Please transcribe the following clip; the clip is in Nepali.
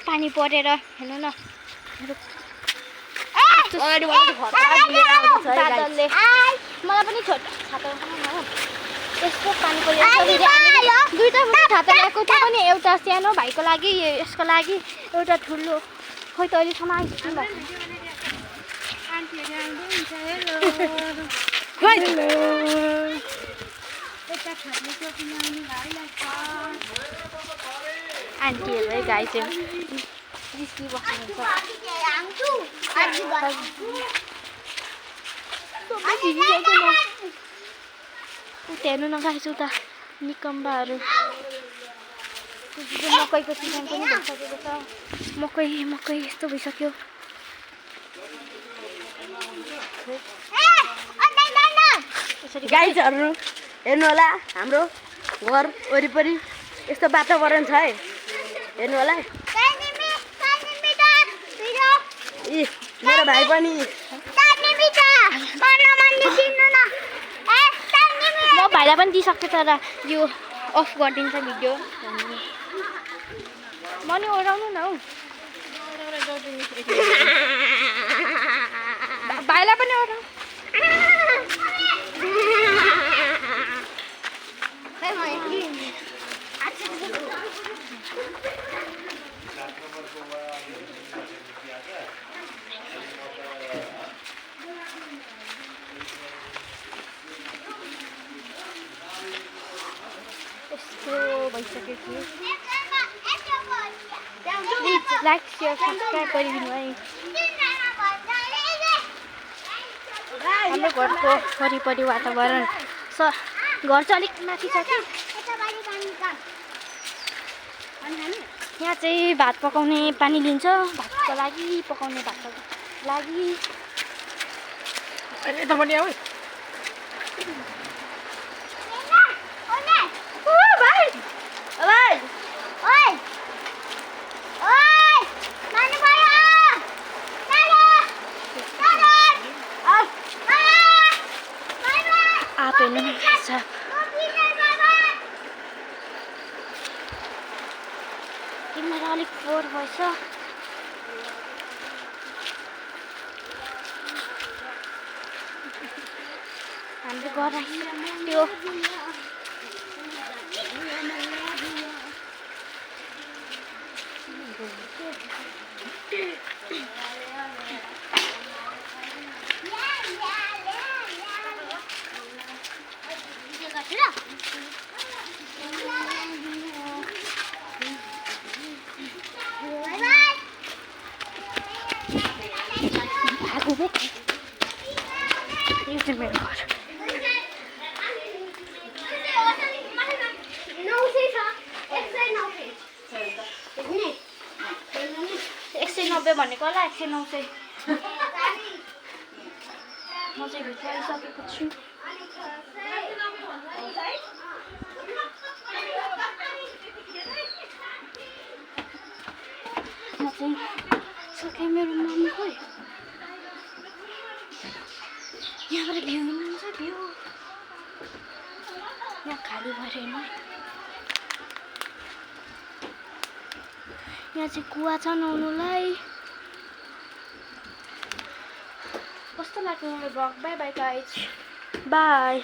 पानी परेर हेर्नु न बादलले मलाई पनि छोटो छाता यस्तो पानी परिरहेको दुईटा छाता ल्याएको थियो पनि एउटा सानो भाइको लागि यसको लागि एउटा ठुलो खोइ त अहिलेसम्म आइपुग्नु आन्टीहरू है गाई चाहिँ निस्किबस्नुहुन्छ हेर्नु न गाई उता निकम्बाहरू मकैको सिजन पनि भइसकेको छ मकै यस्तो भइसक्यो गाइजहरू हेर्नु होला हाम्रो घर वरिपरि यस्तो वातावरण छ है हेर्नु होला इ मेरो भाइ पनि म भाइलाई पनि दिइसक्छु तर यो अफ गरिदिन्छ भिडियो म नि ओराउनु न हौ भाइलाई पनि ओराउ यस्तो भइसक्यो कि लाइक सेयर सब्सक्राइब गरिदिनु है हाम्रो घरको वरिपरि वातावरण घर चाहिँ अलिक माथि छ कि यहाँ चाहिँ भात पकाउने पानी लिन्छ भातको लागि पकाउने भातको लागि आप हेर्नु तिमीलाई अलिक फोहोर भएछ हाम्रो घर आइसक्यो यो चाहिँ मेरो घर 190 भनेको होला 190 म चाहिँ भित्र आइसकेको छु म चाहिँ सके मेरो मम्मी खोइ यहाँबाट भ्यू हुन्छ भ्यू यहाँ खाली भएर हेर्नु यहाँ चाहिँ कुवा छ नुहाउनुलाई कस्तो लाग्यो मेरो blog by by guys by